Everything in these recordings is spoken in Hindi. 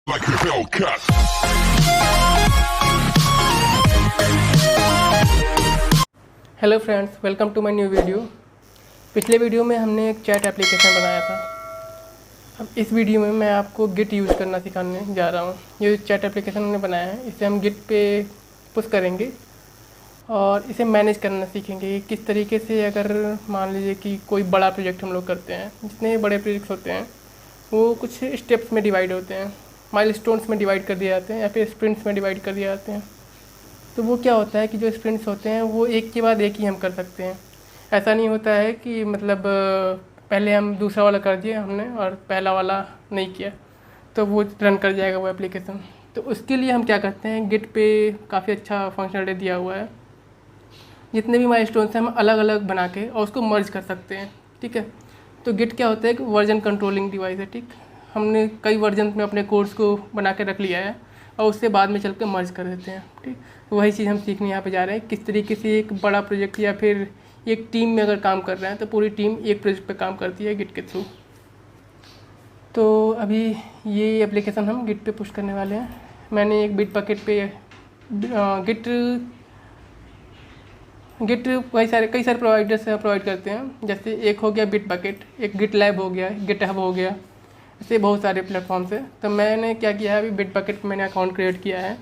like a Hellcat. Hello friends, welcome to my new video. पिछले वीडियो में हमने एक चैट एप्लीकेशन बनाया था। अब इस वीडियो में मैं आपको गिट यूज़ करना सिखाने जा रहा हूँ। ये चैट एप्लीकेशन हमने बनाया है, इसे हम गिट पे पुश करेंगे और इसे मैनेज करना सीखेंगे। किस तरीके से, अगर मान लीजिए कि कोई बड़ा प्रोजेक्ट हम लोग करते हैं, जितने बड़े प्रोजेक्ट्स होते हैं वो कुछ स्टेप्स में डिवाइड होते हैं, माइलस्टोन्स में डिवाइड कर दिए जाते हैं या फिर स्प्रिंट्स में डिवाइड कर दिए जाते हैं। तो वो क्या होता है कि जो स्प्रिंट्स होते हैं वो एक के बाद एक ही हम कर सकते हैं। ऐसा नहीं होता है कि मतलब पहले हम दूसरा वाला कर दिए हमने और पहला वाला नहीं किया तो वो रन कर जाएगा वो एप्लीकेशन। तो उसके लिए हम क्या करते हैं, गिट पे काफ़ी अच्छा फंक्शनलिटी दिया हुआ है। जितने भी माइलस्टोन्स हैं हम अलग अलग बना के और उसको मर्ज कर सकते हैं। ठीक है, तो गिट क्या होता है कि वर्जन कंट्रोलिंग डिवाइस है। ठीक, हमने कई वर्जन में अपने कोड्स को बना के रख लिया है और उससे बाद में चल के मर्ज कर देते हैं। ठीक, तो वही चीज़ हम सीखने यहाँ पे जा रहे हैं, किस तरीके से एक बड़ा प्रोजेक्ट या फिर एक टीम में अगर काम कर रहे हैं तो पूरी टीम एक प्रोजेक्ट पे काम करती है गिट के थ्रू। तो अभी ये एप्लीकेशन हम गिट पे पुश करने वाले हैं। मैंने एक बिट बकेट पे गिट गिट कई सारे प्रोवाइडर से प्रोवाइड करते हैं। जैसे एक हो गया बिट बकेट, एक गिट लैब हो गया, गिट हब हो गया, ऐसे बहुत सारे प्लेटफॉर्म्स है। तो मैंने क्या किया है, अभी बिट बकेट पे मैंने अकाउंट क्रिएट किया है।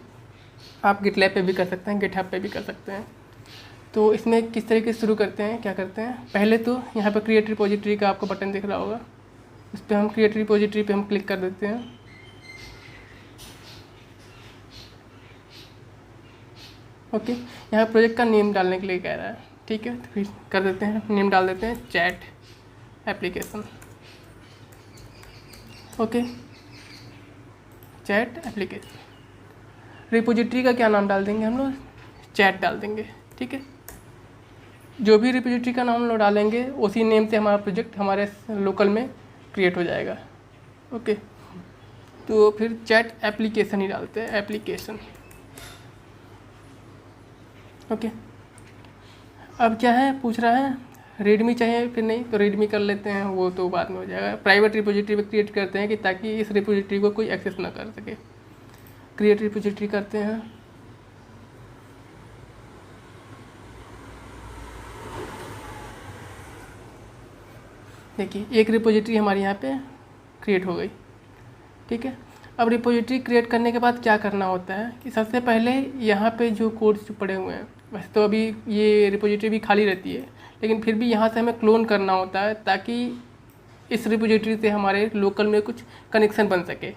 आप गिट लैब पे भी कर सकते हैं, गिट हब पे भी कर सकते हैं। तो इसमें किस तरीके से शुरू करते हैं, क्या करते हैं, पहले तो यहाँ पर क्रिएट रिपोजिटरी का आपको बटन दिख रहा होगा, उस पर हम क्रिएट रिपोजिटरी पे हम क्लिक कर देते हैं। ओके, यहाँ प्रोजेक्ट का नेम डालने के लिए कह रहा है। ठीक है, तो फिर कर देते हैं, नेम डाल देते हैं chat application. Okay, chat application. Repository का क्या नाम डाल देंगे हम लोग, चैट डाल देंगे। ठीक है, जो भी रिपोजिटरी का नाम हम लोग डालेंगे उसी नेम से हमारा प्रोजेक्ट हमारे लोकल में क्रिएट हो जाएगा। ओके, तो फिर चैट एप्लीकेशन ही डालते हैं, एप्लीकेशन। ओके, अब क्या है, पूछ रहा है रेडमी चाहिए फिर नहीं, तो रेडमी कर लेते हैं, वो तो बाद में हो जाएगा। प्राइवेट रिपोजिटरी पे क्रिएट करते हैं कि ताकि इस रिपोजिटरी को कोई एक्सेस ना कर सके। क्रिएट रिपोजिटरी करते हैं। देखिए एक रिपोजिटरी हमारी यहाँ पे क्रिएट हो गई। ठीक है, अब रिपोजिटरी क्रिएट करने के बाद क्या करना होता है कि सबसे पहले यहाँ पे जो कोड्स जो पड़े हुए हैं, वैसे तो अभी ये रिपोजिटरी भी खाली रहती है, लेकिन फिर भी यहाँ से हमें क्लोन करना होता है ताकि इस रिपोजिटरी से हमारे लोकल में कुछ कनेक्शन बन सके,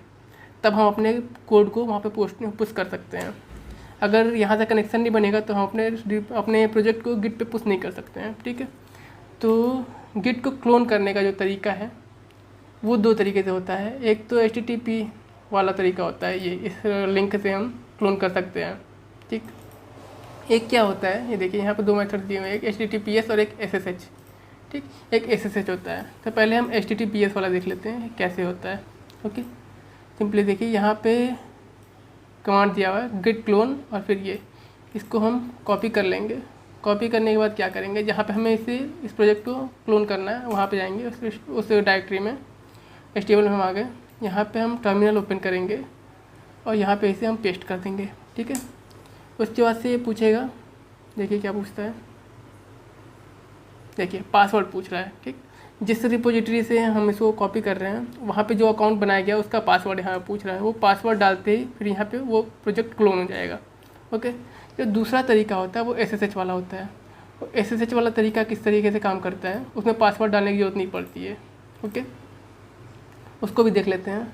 तब हम अपने कोड को वहाँ पे पुश कर सकते हैं। अगर यहाँ से कनेक्शन नहीं बनेगा तो हम अपने प्रोजेक्ट को गिट पे पुश नहीं कर सकते हैं। ठीक है, तो गिट को क्लोन करने का जो तरीका है वो दो तरीके से होता है। एक तो HTTP वाला तरीका होता है, ये इस लिंक से हम क्लोन कर सकते हैं। ठीक, एक क्या होता है, ये देखिए यहाँ पे दो मेथड दिए हुए हैं, एक HTTPS और एक SSH। ठीक, एक SSH होता है, तो पहले हम HTTPS वाला देख लेते हैं कैसे होता है। ओके, सिंपली देखिए यहाँ पे कमांड दिया हुआ है गिट क्लोन, और फिर ये इसको हम कॉपी कर लेंगे। कॉपी करने के बाद क्या करेंगे, जहाँ पे हमें इस प्रोजेक्ट को क्लोन करना है वहाँ पे जाएंगे, उस डायरेक्टरी में HTML में हम आ गए। यहाँ पे हम टर्मिनल ओपन करेंगे और यहाँ पे इसे हम पेस्ट कर देंगे। ठीक है, उसके बाद से ये पूछेगा, देखिए क्या पूछता है, देखिए पासवर्ड पूछ रहा है। ठीक, जिस रिपोजिटरी से हम इसको कॉपी कर रहे हैं वहाँ पे जो अकाउंट बनाया गया उसका पासवर्ड यहाँ पूछ रहा है। वो पासवर्ड डालते ही फिर यहाँ पे वो प्रोजेक्ट क्लोन हो जाएगा। ओके, जो दूसरा तरीका होता है वो SSH वाला होता है। वो SSH वाला तरीका किस तरीके से काम करता है, उसमें पासवर्ड डालने की ज़रूरत नहीं पड़ती है। ओके, उसको भी देख लेते हैं।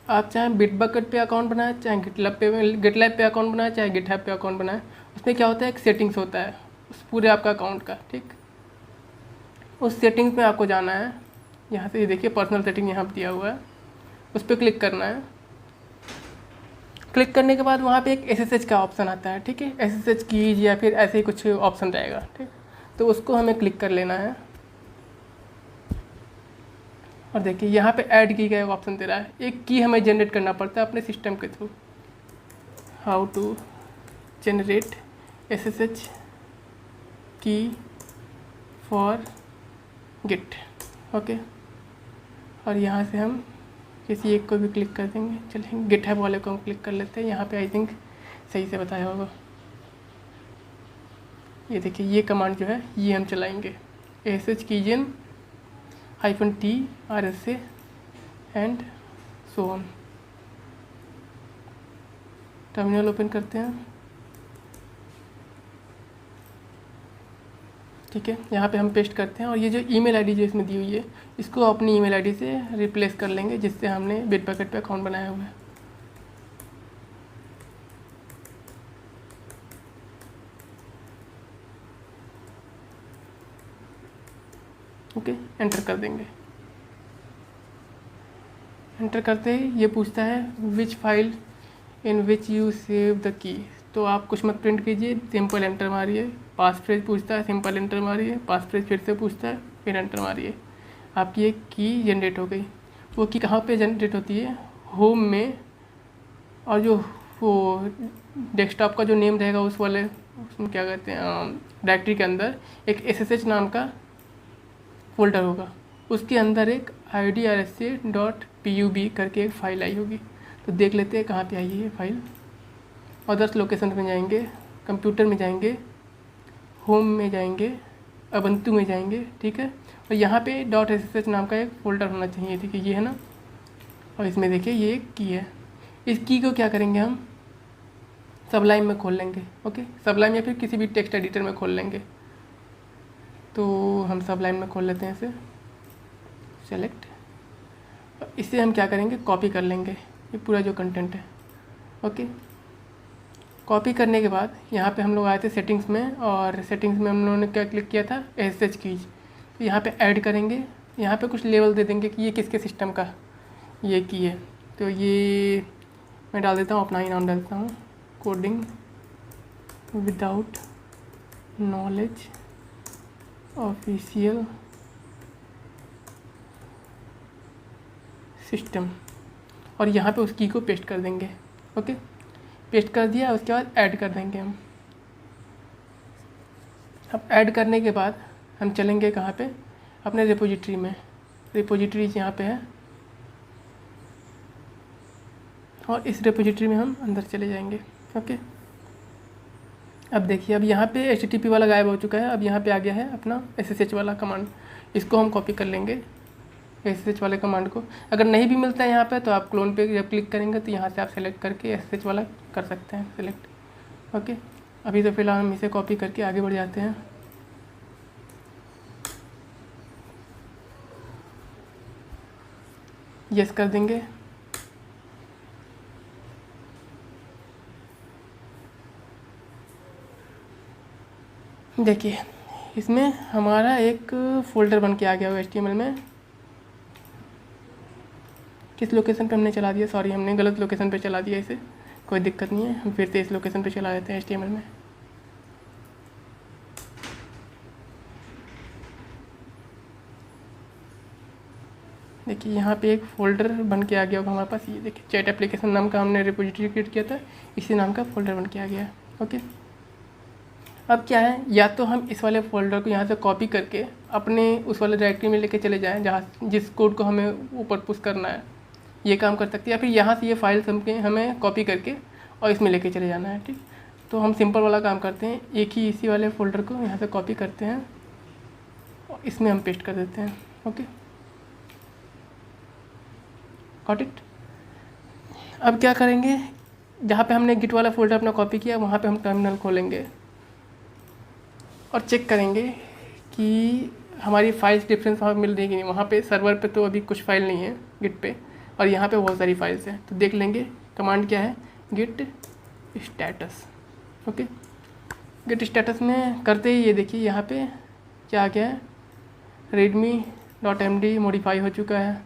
आप चाहे बिट बकेट पे अकाउंट बनाए, चाहे गिटलैब पे अकाउंट बनाए, चाहे गिटहब पे अकाउंट बनाए, उसमें क्या होता है, एक सेटिंग्स होता है उस पूरे आपका अकाउंट का। ठीक, उस सेटिंग्स में आपको जाना है। यहाँ से ये देखिए पर्सनल सेटिंग यहाँ पर दिया हुआ है, उस पर क्लिक करना है। क्लिक करने के बाद वहाँ पे एक SSH का ऑप्शन आता है। ठीक है, SSH कीज या फिर ऐसे ही कुछ ऑप्शन रहेगा। ठीक, तो उसको हमें क्लिक कर लेना है और देखिए यहाँ पे ऐड की का एक ऑप्शन दे रहा है। एक की हमें जनरेट करना पड़ता है अपने सिस्टम के थ्रू। How to generate SSH key for Git. Okay, और यहाँ से हम किसी एक को भी क्लिक कर देंगे। चलिए गिटहब वाले को हम क्लिक कर लेते हैं। यहाँ पे आई थिंक सही से बताया होगा। ये देखिए ये कमांड जो है ये हम चलाएंगे, sh कीजन -t rsa and so on. Terminal open करते हैं। ठीक है, यहाँ पे हम पेस्ट करते हैं और ये जो ईमेल आईडी जो इसमें दी हुई है इसको अपनी ईमेल आईडी से रिप्लेस कर लेंगे जिससे हमने बिटबकेट पे अकाउंट बनाया हुआ है। ओके, एंटर कर देंगे। एंटर करते ही ये पूछता है which file in which you save the key. तो आप कुछ मत प्रिंट कीजिए, सिंपल एंटर मारिए। पास फ्रेज पूछता है, सिंपल एंटर मारिए। पास फ्रेज फिर से पूछता है, फिर एंटर मारिए। आपकी एक की जनरेट हो गई। वो की कहाँ पे जनरेट होती है? होम में, और जो वो डेस्कटॉप का जो नेम रहेगा उस वाले उसमें क्या कहते हैं डायरेक्टरी के अंदर एक SSH नाम का फोल्डर होगा, उसके अंदर एक idrsa.pub करके एक फ़ाइल आई होगी। तो देख लेते हैं कहाँ पे आई है ये फाइल। अदर्स लोकेशन में जाएंगे, कंप्यूटर में जाएंगे, होम में जाएंगे, अबंतु में जाएंगे। ठीक है, और यहाँ पे .sh नाम का एक फ़ोल्डर होना चाहिए। ठीक है, ये है ना, और इसमें देखिए ये एक की है। इस की को क्या करेंगे हम सबलाइम में खोल लेंगे। ओके, सबलाइम या फिर किसी भी टेक्स्ट एडिटर में खोल लेंगे। तो हम सबलाइम में खोल लेते हैं इसे, सेलेक्ट। इसे हम क्या करेंगे कॉपी कर लेंगे ये पूरा जो कंटेंट है। ओके, कॉपी करने के बाद यहाँ पे हम लोग आए थे सेटिंग्स में, और सेटिंग्स में हम लोगों ने क्या क्लिक किया था SSH कीज। तो यहाँ पे ऐड करेंगे, यहाँ पे कुछ लेवल दे देंगे कि ये किसके सिस्टम का ये की है। तो ये मैं डाल देता हूँ, अपना ही नाम डाल देता हूँ, coding without knowledge official system, और यहाँ पे उस की को पेस्ट कर देंगे। ओके, पेस्ट कर दिया, उसके बाद ऐड कर देंगे हम। अब ऐड करने के बाद हम चलेंगे कहाँ पे अपने रिपोजिटरी में। रिपोजिटरीज यहाँ पे है, और इस रिपोजिटरी में हम अंदर चले जाएंगे। ओके, अब देखिए अब यहाँ पे HTTP वाला गायब हो चुका है। अब यहाँ पे आ गया है अपना SSH वाला कमांड। इसको हम कॉपी कर लेंगे SSH वाले कमांड को। अगर नहीं भी मिलता है यहाँ पे तो आप क्लोन पे जब क्लिक करेंगे तो यहाँ से आप सेलेक्ट करके SSH वाला कर सकते हैं सेलेक्ट। ओके, अभी तो फिलहाल हम इसे कॉपी करके आगे बढ़ जाते हैं। यस कर देंगे। देखिए इसमें हमारा एक फ़ोल्डर बन के आ गया हुआ HTML में। किस लोकेशन पे हमने चला दिया, सॉरी हमने गलत लोकेशन पे चला दिया इसे, कोई दिक्कत नहीं है, हम फिर से इस लोकेशन पे चला देते हैं HTML में। देखिए यहाँ पे एक फ़ोल्डर बन के आ गया होगा हमारे पास। ये देखिए चैट एप्लीकेशन नाम का हमने रिपोजिटरी क्रिएट किया था, इसी नाम का फ़ोल्डर बन के आ गया है। ओके, अब क्या है, या तो हम इस वाले फ़ोल्डर को यहाँ से कॉपी करके अपने उस वाले डायरेक्टरी में लेके चले जाएं जहाँ जिस कोड को हमें ऊपर पुश करना है, ये काम कर सकते हैं। या फिर यहाँ से ये फाइल हमें कॉपी करके और इसमें लेके चले जाना है। ठीक, तो हम सिंपल वाला काम करते हैं, एक ही इसी वाले फ़ोल्डर को यहाँ से कॉपी करते हैं और इसमें हम पेस्ट कर देते हैं। Okay, got it. अब क्या करेंगे, जहाँ पे हमने गिट वाला फ़ोल्डर अपना कॉपी किया वहाँ पे हम टर्मिनल खोलेंगे और चेक करेंगे कि हमारी फाइल्स डिफरेंस वहाँ मिल रही है कि नहीं। वहाँ पे सर्वर पे तो अभी कुछ फाइल नहीं है गिट पे, और यहाँ पे बहुत सारी फाइल्स हैं। तो देख लेंगे कमांड क्या है, Git status. Okay, Git status में करते ही ये देखिए यहाँ पे क्या आ गया है, readme.md मॉडिफाई हो चुका है,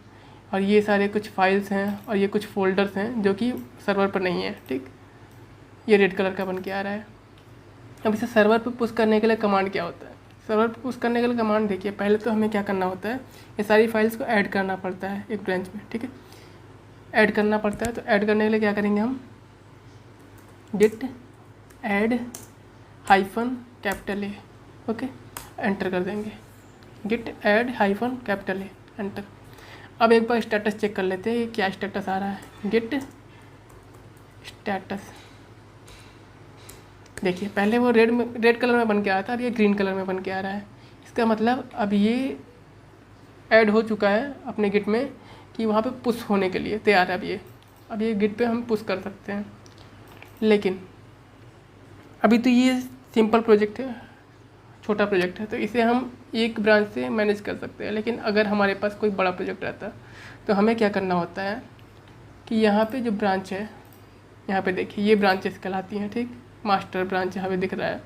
और ये सारे कुछ फाइल्स हैं और ये कुछ फ़ोल्डर्स हैं जो कि सर्वर पर नहीं है। ठीक, ये रेड कलर का बन के आ रहा है। अब इसे सर्वर पर पुश करने के लिए कमांड क्या होता है, सर्वर पर पुश करने के लिए कमांड देखिए, पहले तो हमें क्या करना होता है, ये सारी फाइल्स को ऐड करना पड़ता है एक ब्रांच में। ठीक है, ऐड करना पड़ता है। तो ऐड करने के लिए क्या करेंगे हम, Git add -A। Okay, enter कर देंगे, गिट ऐड -A एंटर। अब एक बार स्टेटस चेक कर लेते हैं क्या स्टेटस आ रहा है। गिट स्टेटस, देखिए पहले वो रेड कलर में बन के आया था, अब ये ग्रीन कलर में बन के आ रहा है। इसका मतलब अब ये ऐड हो चुका है अपने गिट में कि वहाँ पे पुश होने के लिए तैयार है। अब ये गिट पे हम पुश कर सकते हैं। लेकिन अभी तो ये सिंपल प्रोजेक्ट है, छोटा प्रोजेक्ट है, तो इसे हम एक ब्रांच से मैनेज कर सकते हैं। लेकिन अगर हमारे पास कोई बड़ा प्रोजेक्ट रहता तो हमें क्या करना होता है कि यहाँ पे जो ब्रांच है, यहाँ पे देखिए ये ब्रांचेस कहलाती हैं, ठीक। मास्टर ब्रांच यहाँ पे दिख रहा है।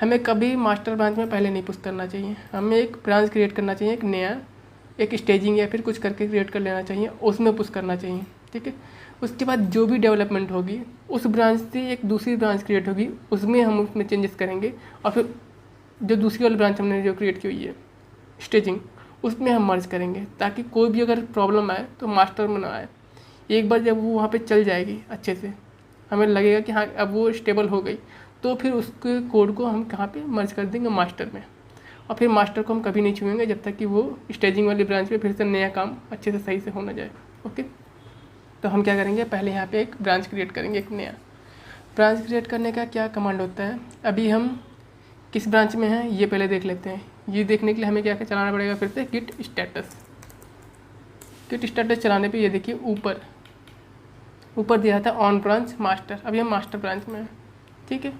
हमें कभी मास्टर ब्रांच में पहले नहीं पुश करना चाहिए, हमें एक ब्रांच क्रिएट करना चाहिए, एक नया, एक स्टेजिंग या फिर कुछ करके क्रिएट कर लेना चाहिए, उसमें पुश करना चाहिए, ठीक है। उसके बाद जो भी डेवलपमेंट होगी उस ब्रांच से एक दूसरी ब्रांच क्रिएट होगी, उसमें हम उसमें चेंजेस करेंगे, और फिर जो दूसरी वाली ब्रांच हमने जो क्रिएट की हुई है स्टेजिंग, उसमें हम मर्ज करेंगे, ताकि कोई भी अगर प्रॉब्लम आए तो मास्टर में ना आए। एक बार जब वो वहाँ पे चल जाएगी अच्छे से, हमें लगेगा कि हाँ अब वो स्टेबल हो गई, तो फिर उसके कोड को हम कहाँ पे मर्ज कर देंगे, मास्टर में। और फिर मास्टर को हम कभी नहीं छूएंगे जब तक कि वो स्टेजिंग वाली ब्रांच में फिर से नया काम अच्छे से सही से हो ना जाए। ओके, तो हम क्या करेंगे, पहले यहाँ पे एक ब्रांच क्रिएट करेंगे, एक नया ब्रांच क्रिएट करने का क्या कमांड होता है। अभी हम किस ब्रांच में हैं ये पहले देख लेते हैं। ये देखने के लिए हमें क्या क्या चलाना पड़ेगा, फिर से गिट स्टेटस। गिट स्टेटस चलाने पे ये देखिए ऊपर दिया था ऑन ब्रांच मास्टर, अभी हम मास्टर ब्रांच में हैं, ठीक है।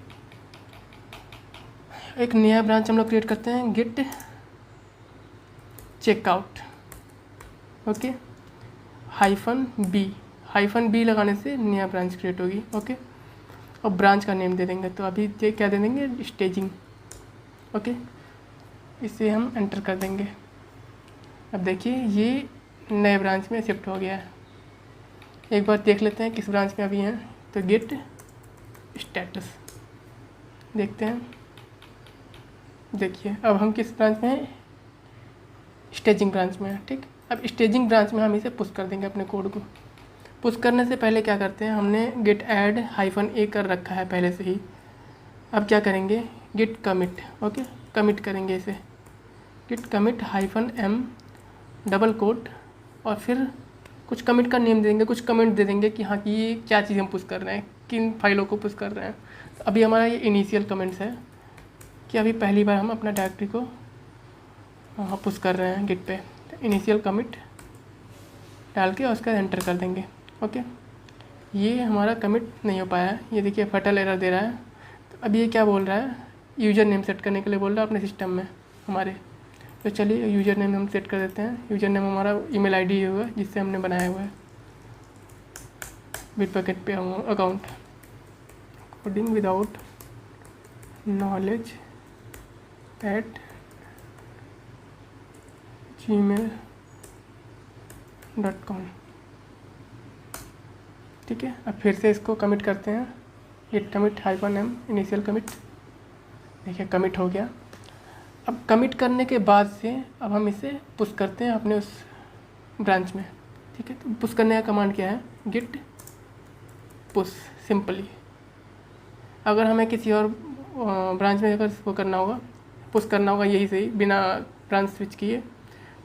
एक नया ब्रांच हम लोग क्रिएट करते हैं, गिट चेकआउट, ओके, -b लगाने से नया ब्रांच क्रिएट होगी, ओके। और ब्रांच का नेम दे देंगे, तो अभी ये क्या दे देंगे, स्टेजिंग, ओके। इसे हम एंटर कर देंगे। अब देखिए ये नए ब्रांच में शिफ्ट हो गया है। एक बार देख लेते हैं किस ब्रांच में अभी हैं, तो गिट स्टेटस देखते हैं। देखिए अब हम किस ब्रांच में हैं, स्टेजिंग ब्रांच में हैं, ठीक। अब स्टेजिंग ब्रांच में हम इसे पुश कर देंगे अपने कोड को। पुश करने से पहले क्या करते हैं, हमने गिट ऐड -a कर रखा है पहले से ही। अब क्या करेंगे, गिट कमिट, ओके, कमिट करेंगे इसे, Git commit -m double quote, और फिर कुछ कमिट का नेम देंगे, कुछ कमेंट दे देंगे कि हाँ कि ये क्या चीज़ हम पुश कर रहे हैं, किन फाइलों को पुश कर रहे हैं। तो अभी हमारा ये इनिशियल कमेंट्स है कि अभी पहली बार हम अपना डायरेक्टरी को पुश कर रहे हैं गिट पे। तो इनिशियल कमिट डाल के और उसका एंटर कर देंगे, ओके। ये हमारा कमिट नहीं हो पाया है, ये देखिए फटल एरर दे रहा है। तो अभी ये क्या बोल रहा है, यूज़र नेम सेट करने के लिए बोल रहा है अपने सिस्टम में हमारे। तो चलिए यूज़र नेम हम सेट कर देते हैं। यूज़र नेम हमारा ईमेल आईडी होगा जिससे हमने बनाया हुआ है बिटबकेट पे account, coding without knowledge @gmail.com, ठीक है। अब फिर से इसको कमिट करते हैं, Git commit -m initial commit, देखिए कमिट हो गया। अब कमिट करने के बाद से अब हम इसे पुश करते हैं अपने उस ब्रांच में, ठीक है। तो पुश करने का कमांड क्या है, गिट पुश सिंपली। अगर हमें किसी और ब्रांच में अगर वो करना होगा, पुश करना होगा यही सही बिना ब्रांच स्विच किए,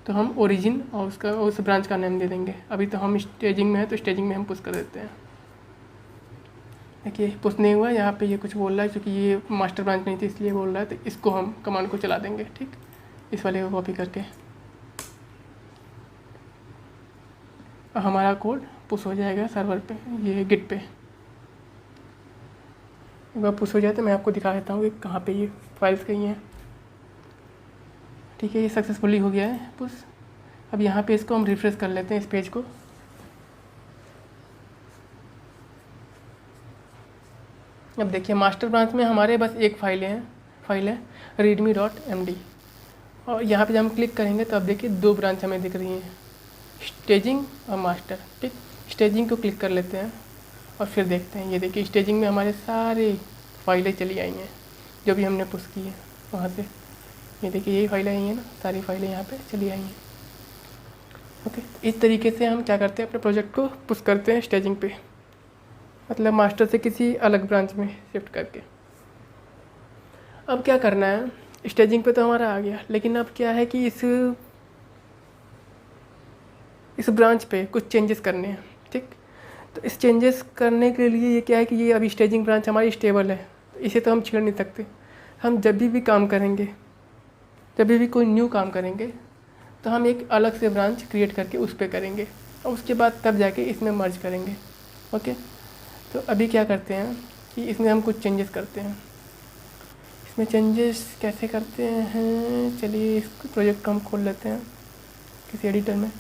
तो हम ओरिजिन और उसका उस ब्रांच का नेम दे देंगे। अभी तो हम स्टेजिंग में है तो स्टेजिंग में हम पुश कर देते हैं। देखिए पुश नहीं हुआ, यहाँ पे ये कुछ बोल रहा है क्योंकि ये मास्टर ब्रांच नहीं थी इसलिए बोल रहा है। तो इसको हम कमांड को चला देंगे, ठीक, इस वाले को कॉपी करके। और हमारा कोड पुश हो जाएगा सर्वर पे, ये गिट पे। एक बार पुश हो जाए तो मैं आपको दिखा देता हूँ कि कहाँ पे ये फाइल्स गई हैं, ठीक है। ये सक्सेसफुली हो गया है पुश। अब यहाँ पे इसको हम रिफ्रेश कर लेते हैं इस पेज को। अब देखिए मास्टर ब्रांच में हमारे बस एक फाइल है readme.md, और यहाँ पे जब हम क्लिक करेंगे तो अब देखिए दो ब्रांच हमें दिख रही हैं, स्टेजिंग और मास्टर, ठीक। स्टेजिंग को क्लिक कर लेते हैं और फिर देखते हैं। ये देखिए स्टेजिंग में हमारे सारे फाइलें चली आई हैं जो भी हमने पुश की है वहाँ से। ये देखिए यही फाइलें आई हैं ना, सारी फाइलें यहाँ पे चली आई हैं, ओके। इस तरीके से हम क्या करते हैं, अपने प्रोजेक्ट को पुश करते हैं स्टेजिंग पे, मतलब मास्टर से किसी अलग ब्रांच में शिफ्ट करके। अब क्या करना है, स्टेजिंग पे तो हमारा आ गया, लेकिन अब क्या है कि इस ब्रांच पे कुछ चेंजेस करने हैं, ठीक। तो इस चेंजेस करने के लिए ये क्या है कि ये अभी स्टेजिंग ब्रांच हमारी स्टेबल है, तो इसे तो हम छेड़ नहीं सकते। हम जब भी काम करेंगे, जब भी कोई न्यू काम करेंगे, तो हम एक अलग से ब्रांच क्रिएट करके उस पर करेंगे और उसके बाद तब जाके इसमें मर्ज करेंगे। ओके, तो अभी क्या करते हैं कि इसमें हम कुछ चेंजेस करते हैं। इसमें चेंजेस कैसे करते हैं, चलिए इस प्रोजेक्ट को हम खोल लेते हैं किसी एडिटर में।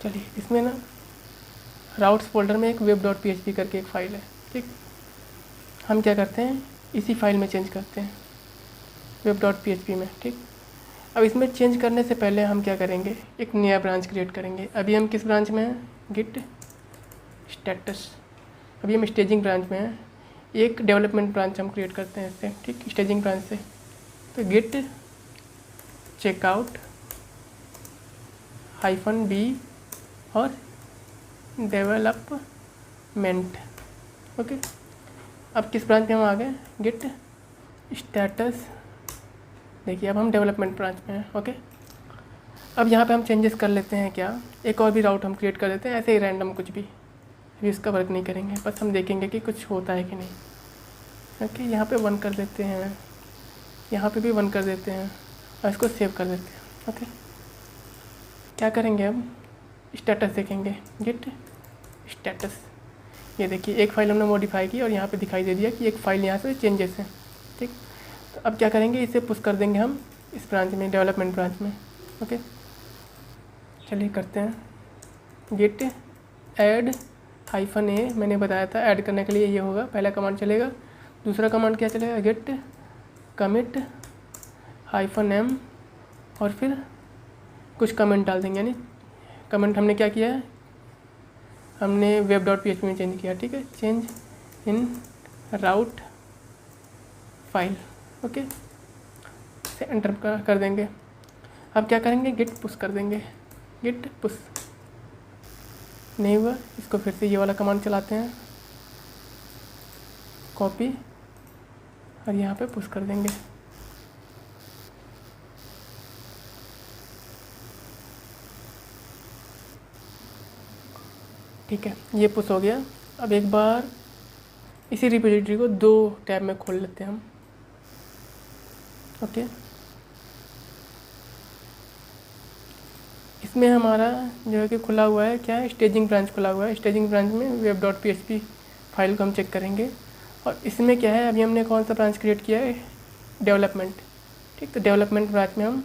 चलिए इसमें ना राउट्स फोल्डर में एक web.php करके एक फ़ाइल है, ठीक। हम क्या करते हैं, इसी फाइल में चेंज करते हैं web.php में, ठीक। अब इसमें चेंज करने से पहले हम क्या करेंगे, एक नया ब्रांच क्रिएट करेंगे। अभी हम किस ब्रांच में हैं, गिट स्टेटस। अभी हम स्टेजिंग ब्रांच में हैं, एक डेवलपमेंट ब्रांच हम क्रिएट करते हैं इससे, ठीक, स्टेजिंग ब्रांच से। तो गिट चेकआउट -b और डेवलपमेंट। ओके, अब किस ब्रांच में हम आ गए, गिट स्टेटस। देखिए अब हम डेवलपमेंट ब्रांच में हैं। ओके, अब यहाँ पे हम चेंजेस कर लेते हैं क्या, एक और भी राउट हम क्रिएट कर देते हैं, ऐसे ही रैंडम कुछ भी। अभी इसका वर्क नहीं करेंगे, बस हम देखेंगे कि कुछ होता है कि नहीं। ओके, यहाँ पे 1 कर देते हैं, यहाँ पे भी 1 कर देते हैं और इसको सेव कर देते हैं। ओके, क्या करेंगे, अब स्टेटस देखेंगे, गिट स्टेटस। ये देखिए एक फ़ाइल हमने मॉडिफाई की और यहाँ पे दिखाई दे दिया कि एक फ़ाइल यहाँ से चेंजेस हैं, ठीक। तो अब क्या करेंगे, इसे पुश कर देंगे हम इस ब्रांच में, डेवलपमेंट ब्रांच में। ओके, चलिए करते हैं, गिट ऐड -a। मैंने बताया था ऐड करने के लिए ये होगा, पहला कमांड चलेगा। दूसरा कमांड क्या चलेगा, गिट कमिट -m और फिर कुछ कमेंट डाल देंगे। यानी कमेंट हमने क्या किया है, हमने web.php में चेंज किया, ठीक है। Change in route file. Okay, से एंटर कर देंगे। अब क्या करेंगे, गिट पुश कर देंगे, गिट पुश। नहीं हुआ, इसको फिर से ये वाला कमांड चलाते हैं, कॉपी और यहाँ पे पुश कर देंगे। ठीक है, ये पुश हो गया। अब एक बार इसी रिपोजिटरी को 2 टैब में खोल लेते हैं हम। ओके, इसमें हमारा जो है कि खुला हुआ है, क्या है, स्टेजिंग ब्रांच खुला हुआ है। स्टेजिंग ब्रांच में web.php फाइल को हम चेक करेंगे। और इसमें क्या है, अभी हमने कौन सा ब्रांच क्रिएट किया है, डेवलपमेंट, ठीक। तो डेवलपमेंट ब्रांच में हम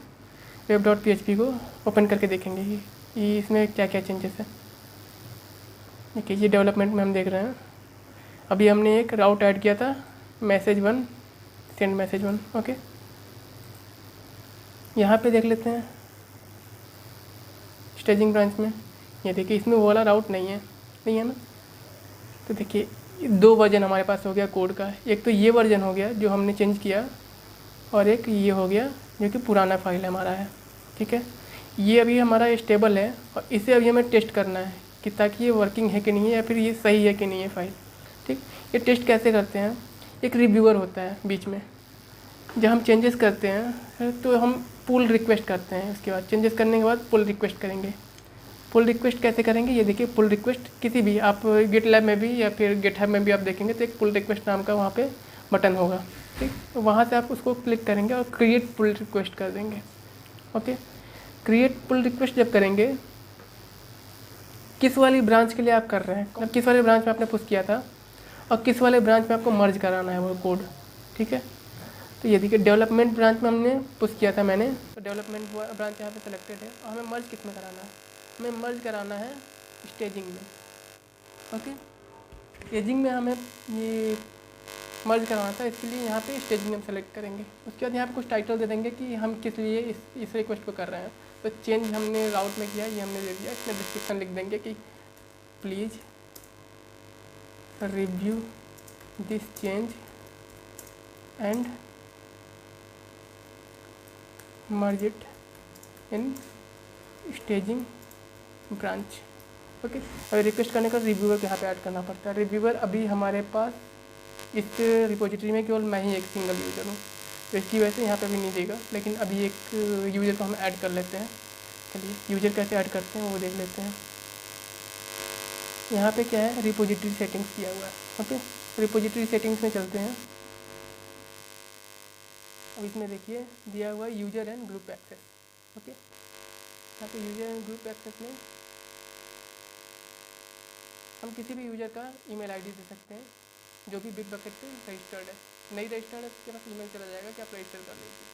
web.php को ओपन करके देखेंगे कि इसमें क्या क्या चेंजेस है। देखिए ये डेवलपमेंट में हम देख रहे हैं, अभी हमने एक राउट ऐड किया था, message1 सेंड message1। ओके, यहाँ पे देख लेते हैं स्टेजिंग ब्रांच में। ये देखिए इसमें वो वाला राउट नहीं है ना। तो देखिए 2 वर्जन हमारे पास हो गया कोड का, एक तो ये वर्जन हो गया जो हमने चेंज किया और एक ये हो गया जो कि पुराना फाइल हमारा है, ठीक है। ये अभी हमारा स्टेबल है और इसे अभी हमें टेस्ट करना है कि ताकि ये वर्किंग है कि नहीं है या फिर ये सही है कि नहीं है फाइल, ठीक। ये टेस्ट कैसे करते हैं, एक रिव्यूअर होता है बीच में, जब हम चेंजेस करते हैं तो हम पुल रिक्वेस्ट करते हैं। उसके बाद चेंजेस करने के बाद पुल रिक्वेस्ट करेंगे। पुल रिक्वेस्ट कैसे करेंगे, ये देखिए पुल रिक्वेस्ट किसी भी आप गिटलैब में भी या फिर गिटहब में भी आप देखेंगे तो एक पुल रिक्वेस्ट नाम का वहाँ पे बटन होगा, ठीक। तो वहाँ से आप उसको क्लिक करेंगे और क्रिएट पुल रिक्वेस्ट कर देंगे। ओके, क्रिएट पुल रिक्वेस्ट जब करेंगे, किस वाली ब्रांच के लिए आप कर रहे हैं, मतलब किस वाले ब्रांच में आपने पुश किया था और किस वाले ब्रांच में आपको मर्ज कराना है वो कोड, ठीक है। तो ये देखिए डेवलपमेंट ब्रांच में हमने पुश किया था मैंने, तो डेवलपमेंट ब्रांच यहाँ पे सेलेक्टेड है और हमें मर्ज किस में कराना है, हमें मर्ज कराना है स्टेजिंग में। ओके, स्टेजिंग में हमें ये मर्ज कराना था, इसके लिए यहाँ पे स्टेजिंग हम सेलेक्ट करेंगे। उसके बाद यहाँ पे कुछ टाइटल दे देंगे कि हम किस लिए इस रिक्वेस्ट को कर रहे हैं। तो चेंज हमने राउट में किया, ये हमने दे दिया। इसमें डिस्क्रिप्शन लिख देंगे कि please review this change and merge it in staging branch. Okay, अभी रिक्वेस्ट करने का रिव्यूअर यहाँ पे ऐड करना पड़ता है। रिव्यूअर अभी हमारे पास इस रिपोजिटरी में केवल मैं ही एक सिंगल यूज़र हूँ, तो इसकी वजह से यहाँ पे भी नहीं देगा। लेकिन अभी एक यूज़र को हम ऐड कर लेते हैं। चलिए यूज़र कैसे ऐड करते हैं वो देख लेते हैं। यहाँ पे क्या है, रिपोजिटरी सेटिंग्स किया हुआ है। ओके, रिपोजिटरी सेटिंग्स में चलते हैं। अब इसमें देखिए दिया हुआ है user and group access. Okay, यहाँ पे यूज़र एंड ग्रुप एक्सेस में हम किसी भी यूज़र का ईमेल आईडी दे सकते हैं जो भी बिटबकेट पे रजिस्टर्ड है। नहीं रजिस्टर्ड है तो उसके पास ईमेल चला जाएगा कि आप रजिस्टर कर लीजिए।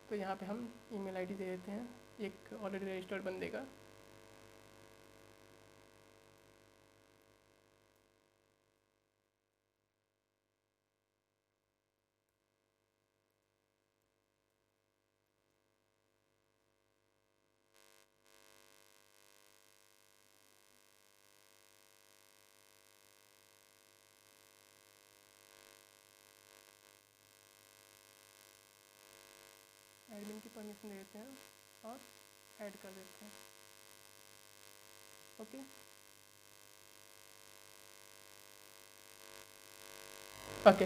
तो यहाँ पे हम ईमेल आईडी दे देते हैं एक ऑलरेडी रजिस्टर्ड बंदे का। एडमिन की परमिशन दे देते हैं और ऐड कर देते हैं। ओके, ओके,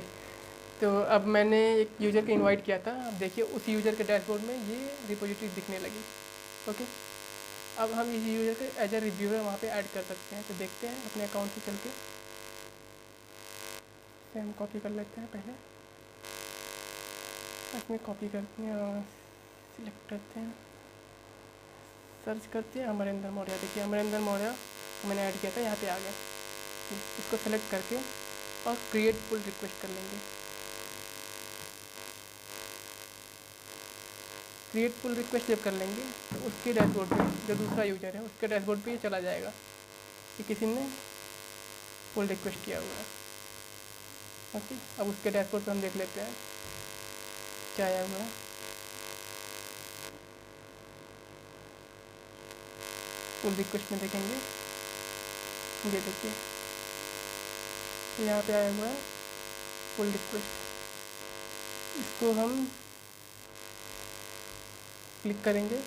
तो अब मैंने एक यूज़र को इनवाइट किया था। अब देखिए उस यूज़र के डैशबोर्ड में ये रिपोजिटरी दिखने लगी। ओके, अब हम इस यूज़र को एज ए रिव्यूअर वहाँ पे ऐड कर सकते हैं। तो देखते हैं अपने अकाउंट से चल के, इसे हम कॉपी कर लेते हैं पहले, इसमें कॉपी करते हैं और सिलेक्ट करते हैं, सर्च करते हैं अमरेंद्र मौर्य। देखिए अमरेंद्र मौर्य मैंने ऐड किया था, यहाँ पे आ गया। इसको सेलेक्ट करके और क्रिएट पुल रिक्वेस्ट कर लेंगे। क्रिएट पुल रिक्वेस्ट जब कर लेंगे तो उसके डैशबोर्ड पे जो दूसरा यूज़र है उसके डैशबोर्ड पे ये चला जाएगा कि किसी ने पुल रिक्वेस्ट किया हुआ है। ओके, अब उसके डैशबोर्ड पे हम देख लेते हैं क्या आया हुआ है। पुल रिक्वेस्ट में देखेंगे, ये देखिए यहाँ पे आया हुआ है पुल रिक्वेस्ट। इसको हम क्लिक करेंगे।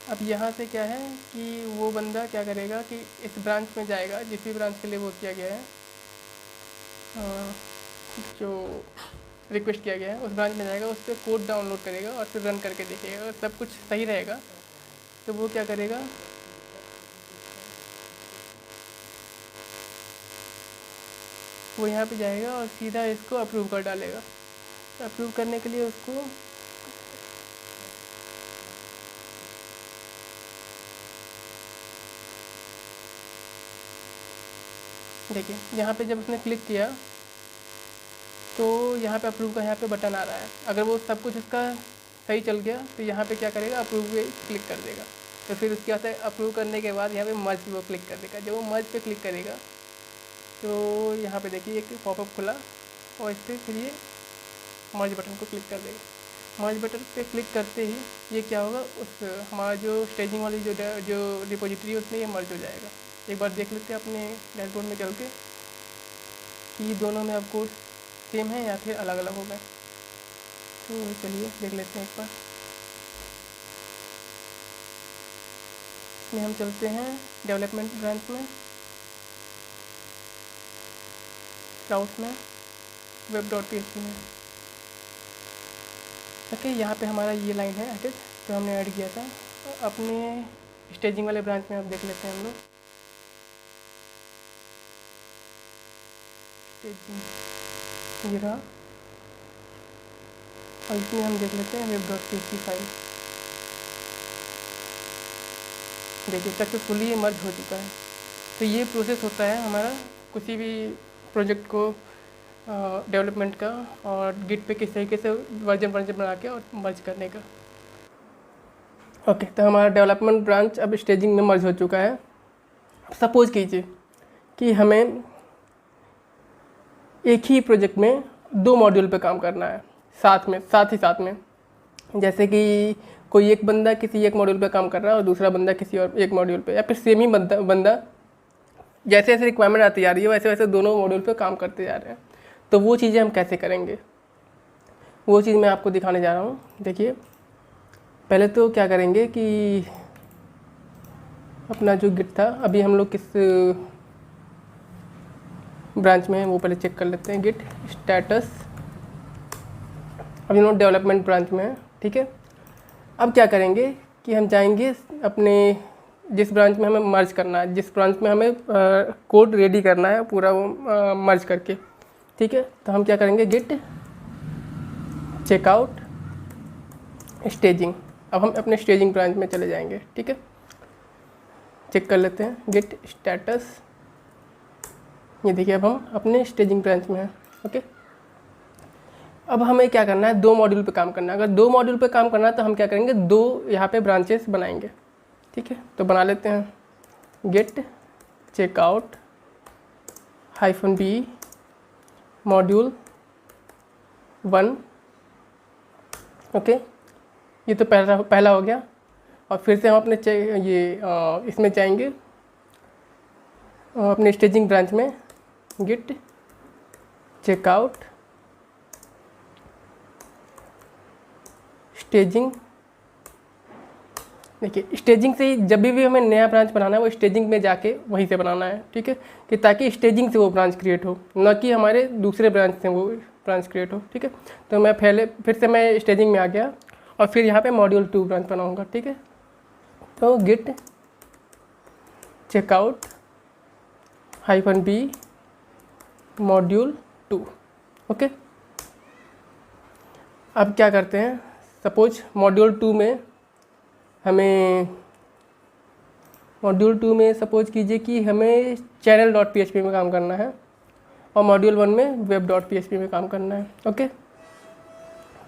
अब यहाँ से क्या है कि वो बंदा क्या करेगा कि इस ब्रांच में जाएगा जिस भी ब्रांच के लिए वो किया गया है, जो रिक्वेस्ट किया गया है उस ब्रांच में जाएगा, उस पर कोड डाउनलोड करेगा और फिर रन करके देखेगा। अगर सब कुछ सही रहेगा तो वो क्या करेगा, वो यहाँ पे जाएगा और सीधा इसको अप्रूव कर डालेगा। अप्रूव करने के लिए उसको देखिए यहाँ पे जब उसने क्लिक किया तो यहाँ पे अप्रूव का यहाँ पे बटन आ रहा है। अगर वो सब कुछ उसका सही चल गया तो यहाँ पे क्या करेगा, अप्रूव पे क्लिक कर देगा। तो फिर उसके बाद अप्रूव करने के बाद यहाँ पे मर्ज पे वो क्लिक कर देगा। जब वो मर्ज पे क्लिक करेगा तो यहाँ पे देखिए एक पॉपअप खुला और इस पर फिर ये मर्ज बटन को क्लिक कर देगा। मर्ज बटन पे क्लिक करते ही ये क्या होगा, उस हमारा जो स्टेजिंग वाली जो रिपोजिटरी है उसमें ये मर्ज हो जाएगा। एक बार देख लेते हैं अपने डैशबोर्ड में चल के कि दोनों में अब कोड सेम है या फिर अलग अलग हो गए। तो चलिए देख लेते हैं एक बार। इसमें हम चलते हैं डेवलपमेंट ब्रांच में, क्लाउड्स में, web.php में। ओके, यहाँ पे हमारा ये लाइन है एडिट जो हमने ऐड किया था। अपने स्टेजिंग वाले ब्रांच में अब देख लेते हैं हम लोग। स्टेजिंग ये रहा और इसमें हम देख लेते हैं web.php फाइल। देखिए सक्सेसफुली ये मर्ज हो चुका है। तो ये प्रोसेस होता है हमारा किसी भी प्रोजेक्ट को डेवलपमेंट का और गिट पे किस तरीके से वर्जन बना के और मर्ज करने का। ओके, तो हमारा डेवलपमेंट ब्रांच अब स्टेजिंग में मर्ज हो चुका है। सपोज कीजिए कि हमें एक ही प्रोजेक्ट में 2 मॉड्यूल पे काम करना है साथ ही साथ में। जैसे कि कोई एक बंदा किसी एक मॉड्यूल पे काम कर रहा है और दूसरा बंदा किसी और एक मॉड्यूल पे, या फिर सेम ही बंदा जैसे जैसे रिक्वायरमेंट आती जा रही है वैसे वैसे दोनों मॉड्यूल पे काम करते जा रहे हैं। तो वो चीज़ें हम कैसे करेंगे, वो चीज़ मैं आपको दिखाने जा रहा हूँ। देखिए पहले तो क्या करेंगे कि अपना जो गिट था, अभी हम लोग किस ब्रांच में है वो पहले चेक कर लेते हैं। गिट स्टेटस, अभी हम लोग डेवलपमेंट ब्रांच में है, ठीक है। अब क्या करेंगे कि हम जाएंगे अपने जिस ब्रांच में हमें मर्ज करना है, जिस ब्रांच में हमें कोड रेडी करना है पूरा वो मर्ज करके, ठीक है। तो हम क्या करेंगे, गिट चेकआउट स्टेजिंग। अब हम अपने स्टेजिंग ब्रांच में चले जाएंगे, ठीक है। चेक कर लेते हैं गिट स्टेटस, ये देखिए अब हम अपने स्टेजिंग ब्रांच में हैं, ओके। अब हमें क्या करना है, 2 मॉड्यूल पे काम करना है। अगर 2 मॉड्यूल पे काम करना है तो हम क्या करेंगे, 2 यहाँ पे ब्रांचेस बनाएंगे, ठीक है। तो बना लेते हैं get checkout -b module 1, okay. ये तो पहला हो गया। और फिर से हम अपने इसमें जाएंगे अपने स्टेजिंग ब्रांच में, गिट चेकआउट स्टेजिंग। देखिए स्टेजिंग से ही जब भी हमें नया ब्रांच बनाना है वो स्टेजिंग में जाके वहीं से बनाना है, ठीक है, कि ताकि स्टेजिंग से वो ब्रांच क्रिएट हो, न कि हमारे दूसरे ब्रांच से वो ब्रांच क्रिएट हो, ठीक है। तो मैं पहले फिर से मैं स्टेजिंग में आ गया और फिर यहाँ पे मॉड्यूल 2 ब्रांच बनाऊँगा, ठीक है। तो Git checkout -b module 2, okay. अब क्या करते हैं, सपोज मॉड्यूल 2 में सपोज कीजिए कि हमें channel.php में काम करना है और मॉड्यूल 1 में web.php में काम करना है, ओके।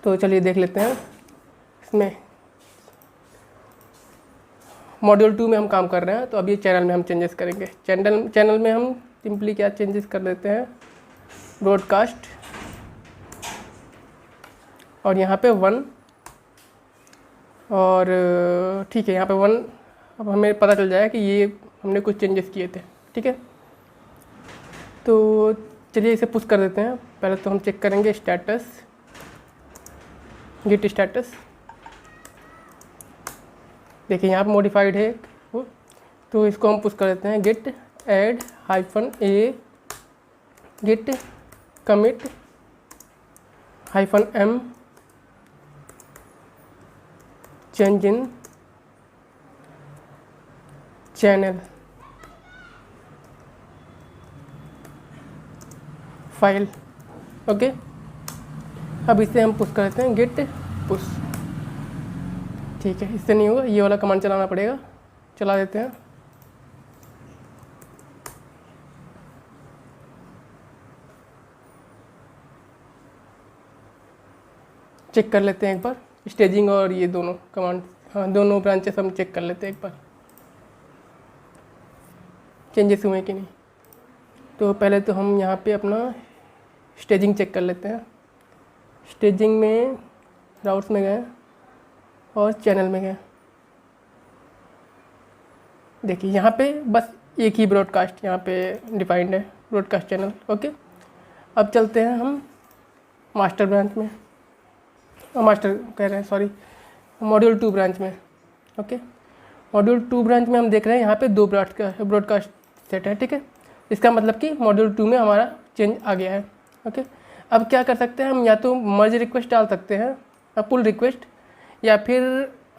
तो चलिए देख लेते हैं इसमें। मॉड्यूल 2 में हम काम कर रहे हैं, तो अब ये चैनल में हम चेंजेस करेंगे। चैनल में हम सिंपली क्या चेंजेस कर देते हैं, ब्रॉडकास्ट, और यहाँ पे 1, और ठीक है यहाँ पे 1। अब हमें पता चल जाएगा कि ये हमने कुछ चेंजेस किए थे, ठीक है। तो चलिए इसे पुश कर देते हैं। पहले तो हम चेक करेंगे स्टेटस, गिट स्टेटस। देखिए यहाँ पे मॉडिफाइड है वो, तो इसको हम पुश कर देते हैं। Git add -a Git commit -m change in channel file, okay. अब इसे हम पुश करते हैं, गिट पुश, ठीक है। इससे नहीं होगा, ये वाला कमांड चलाना पड़ेगा, चला देते हैं। चेक कर लेते हैं एक बार स्टेजिंग और ये दोनों कमांड, हाँ दोनों ब्रांचेस हम चेक कर लेते हैं एक बार चेंजेस हुए कि नहीं। तो पहले तो हम यहाँ पे अपना स्टेजिंग चेक कर लेते हैं। स्टेजिंग में राउट्स में गए और चैनल में गए। देखिए यहाँ पे बस एक ही ब्रॉडकास्ट यहाँ पे डिफाइंड है, ब्रॉडकास्ट चैनल, ओके। अब चलते हैं हम मास्टर ब्रांच में, मास्टर कह रहे हैं सॉरी, मॉड्यूल 2 ब्रांच में, ओके। मॉड्यूल 2 ब्रांच में हम देख रहे हैं यहाँ पे 2 ब्रॉडकास्ट सेट है, ठीक है। इसका मतलब कि मॉड्यूल 2 में हमारा चेंज आ गया है, ओके। अब क्या कर सकते हैं हम, या तो मर्ज रिक्वेस्ट डाल सकते हैं, पुल रिक्वेस्ट, या फिर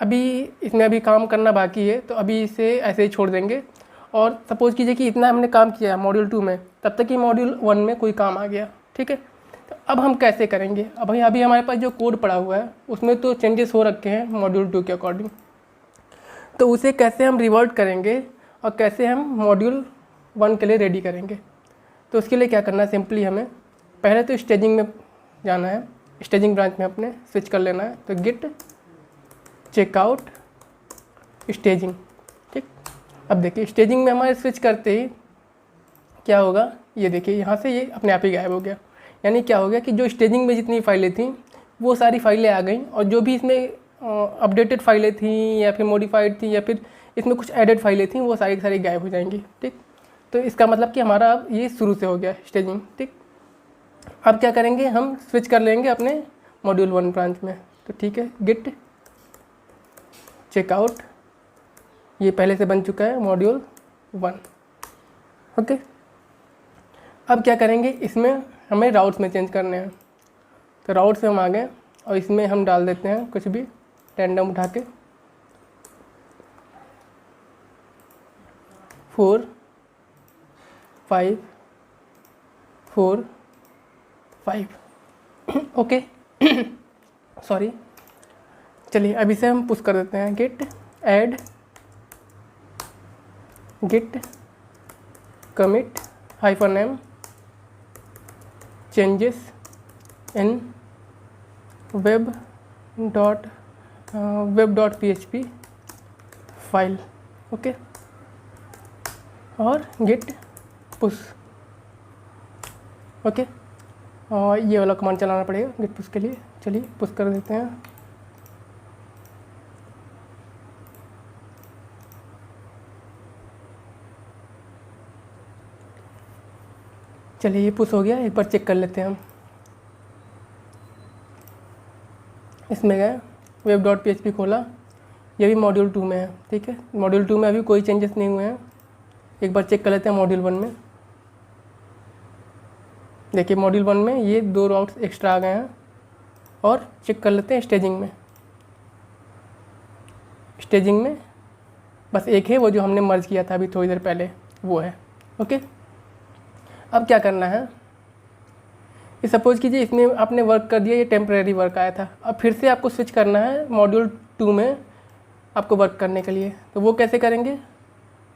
अभी इसमें अभी काम करना बाकी है तो अभी इसे ऐसे ही छोड़ देंगे। और सपोज़ कीजिए कि इतना हमने काम किया है मॉड्यूल 2 में, तब तक कि मॉड्यूल 1 में कोई काम आ गया, ठीक है। तो अब हम कैसे करेंगे, अब अभी हमारे पास जो कोड पड़ा हुआ है उसमें तो चेंजेस हो रखे हैं मॉड्यूल 2 के अकॉर्डिंग, तो उसे कैसे हम रिवर्ट करेंगे और कैसे हम मॉड्यूल 1 के लिए रेडी करेंगे। तो उसके लिए क्या करना है, सिंपली हमें पहले तो स्टेजिंग में जाना है, स्टेजिंग ब्रांच में अपने स्विच कर लेना है। तो गिट चेकआउट स्टेजिंग, ठीक। अब देखिए स्टेजिंग में हमारे स्विच करते ही क्या होगा, ये देखिए यहाँ से ये अपने आप ही गायब हो गया। यानी क्या हो गया कि जो स्टेजिंग में जितनी फाइलें थी वो सारी फाइलें आ गई, और जो भी इसमें अपडेटेड फाइलें थी या फिर मॉडिफाइड थी या फिर इसमें कुछ एडेड फाइलें थी वो सारी की सारी गायब हो जाएंगी, ठीक। तो इसका मतलब कि हमारा अब ये शुरू से हो गया स्टेजिंग, ठीक। अब क्या करेंगे, हम स्विच कर लेंगे अपने मॉड्यूल 1 ब्रांच में। तो ठीक है, गिट चेकआउट, ये पहले से बन चुका है मॉड्यूल 1। ओके, अब क्या करेंगे, इसमें हमें राउट्स में चेंज करने हैं। तो राउट्स में हम आ गए और इसमें हम डाल देते हैं कुछ भी रैंडम उठा के 4 5 4 5। ओके सॉरी, चलिए अब इसे हम पुश कर देते हैं। Git add Git commit -m changes in web.php file. Okay, और गिट पुश। ओके, और ये वाला कमांड चलाना पड़ेगा गिट पुश के लिए। चलिए पुश कर देते हैं। चलिए ये पुश हो गया, एक बार चेक कर लेते हैं हम। इसमें गए, web.php खोला, ये भी मॉड्यूल 2 में है। ठीक है, मॉड्यूल 2 में अभी कोई चेंजेस नहीं हुए हैं। एक बार चेक कर लेते हैं मॉड्यूल 1 में। देखिए मॉड्यूल 1 में ये 2 राउट्स एक्स्ट्रा आ गए हैं। और चेक कर लेते हैं स्टेजिंग में। स्टेजिंग में बस एक है, वो जो हमने मर्ज किया था अभी थोड़ी देर पहले, वो है। ओके, अब क्या करना है, ये सपोज कीजिए इसमें आपने वर्क कर दिया, ये टेम्परेरी वर्क आया था। अब फिर से आपको स्विच करना है मॉड्यूल 2 में आपको वर्क करने के लिए। तो वो कैसे करेंगे,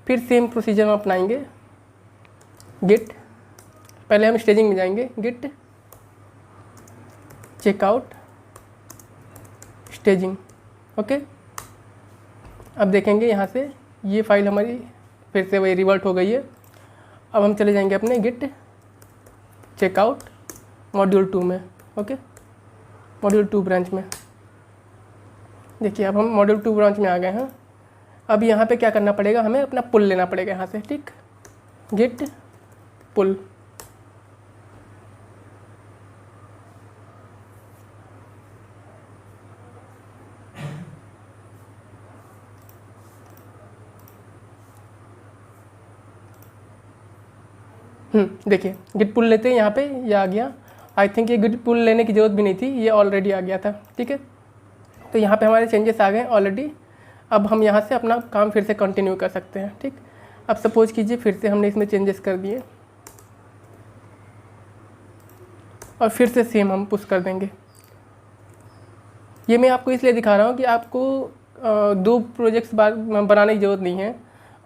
फिर सेम प्रोसीजर में अपनाएंगे। गिट, पहले हम स्टेजिंग में जाएंगे, गिट चेकआउट स्टेजिंग। ओके, अब देखेंगे यहाँ से ये फाइल हमारी फिर से वही रिवर्ट हो गई है। अब हम चले जाएंगे अपने गिट चेकआउट मॉड्यूल 2 में। ओके, मॉड्यूल 2 ब्रांच में। देखिए अब हम मॉड्यूल 2 ब्रांच में आ गए हैं। अब यहाँ पे क्या करना पड़ेगा, हमें अपना पुल लेना पड़ेगा यहाँ से। ठीक, गिट पुल। देखिए गिट पुल लेते हैं, यहाँ पे ये आ गया। आई थिंक ये गिट पुल लेने की ज़रूरत भी नहीं थी, ये ऑलरेडी आ गया था। ठीक है, तो यहाँ पे हमारे चेंजेस आ गए ऑलरेडी। अब हम यहाँ से अपना काम फिर से कंटिन्यू कर सकते हैं। ठीक, अब सपोज कीजिए फिर से हमने इसमें चेंजेस कर दिए और फिर से सेम हम पुश कर देंगे। ये मैं आपको इसलिए दिखा रहा हूँ कि आपको 2 प्रोजेक्ट्स बनाने की ज़रूरत नहीं है,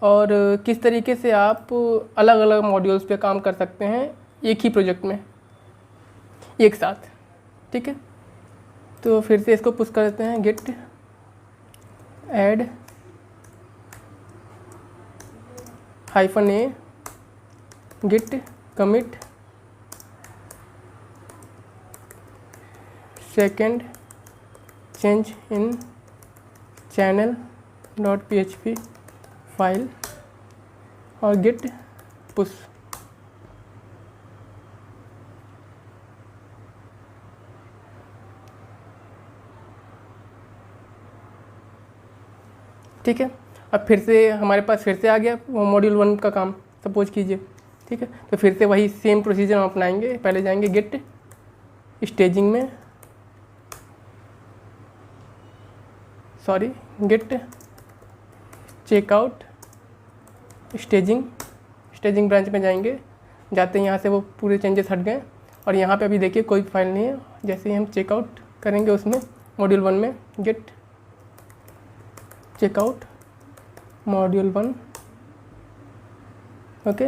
और किस तरीके से आप अलग अलग मॉड्यूल्स पे काम कर सकते हैं एक ही प्रोजेक्ट में एक साथ। ठीक है, तो फिर से इसको पुश कर देते हैं। Git add -a Git commit second change in channel.php file और गिट पुश। ठीक है, अब फिर से हमारे पास फिर से आ गया वो मॉड्यूल 1 का काम, सपोज कीजिए। ठीक है, तो फिर से वही सेम प्रोसीजर हम अपनाएंगे। पहले जाएंगे गिट स्टेजिंग में, sorry Git checkout staging branch में जाएंगे। जाते हैं यहाँ से वो पूरे चेंजेस हट गए और यहाँ पे अभी देखिए कोई फाइल नहीं है। जैसे ही हम चेकआउट करेंगे उसमें मॉड्यूल 1 में, गिट चेकआउट मॉड्यूल 1। ओके,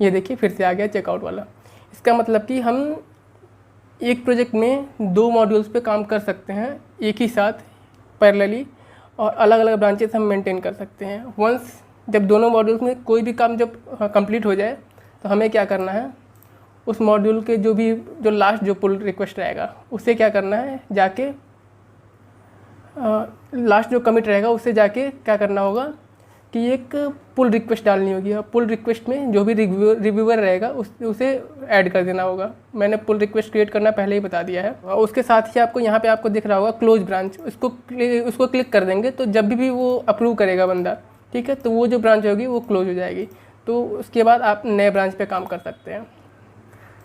ये देखिए फिर से आ गया चेकआउट वाला। इसका मतलब कि हम एक प्रोजेक्ट में 2 मॉड्यूल्स पे काम कर सकते हैं एक ही साथ पैरेलली, और अलग अलग ब्रांचेस हम मेंटेन कर सकते हैं। वंस जब दोनों मॉड्यूल्स में कोई भी काम जब कंप्लीट हो जाए तो हमें क्या करना है, उस मॉड्यूल के जो लास्ट जो पुल रिक्वेस्ट रहेगा उसे क्या करना है, जाके लास्ट जो कमिट रहेगा उससे जाके क्या करना होगा कि एक पुल रिक्वेस्ट डालनी होगी और पुल रिक्वेस्ट में जो भी रिव्यूअर रहेगा उसे ऐड कर देना होगा। मैंने पुल रिक्वेस्ट क्रिएट करना पहले ही बता दिया है। और उसके साथ ही आपको यहाँ पे आपको दिख रहा होगा क्लोज ब्रांच, उसको क्लिक कर देंगे तो जब भी वो अप्रूव करेगा बंदा, ठीक है, तो वो जो ब्रांच होगी वो क्लोज हो जाएगी। तो उसके बाद आप नए ब्रांच पे काम कर सकते हैं,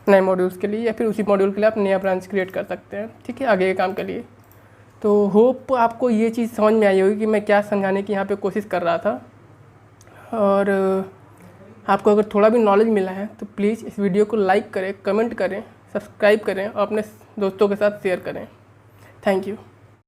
नए मॉड्यूल्स के लिए, या फिर उसी मॉड्यूल के लिए आप नया ब्रांच क्रिएट कर सकते हैं, ठीक है, आगे के काम के लिए। तो होप आपको ये चीज़ समझ में आई होगी कि मैं क्या समझाने की यहाँ पे कोशिश कर रहा था। और आपको अगर थोड़ा भी नॉलेज मिला है तो प्लीज़ इस वीडियो को लाइक करें, कमेंट करें, सब्सक्राइब करें और अपने दोस्तों के साथ शेयर करें। Thank you.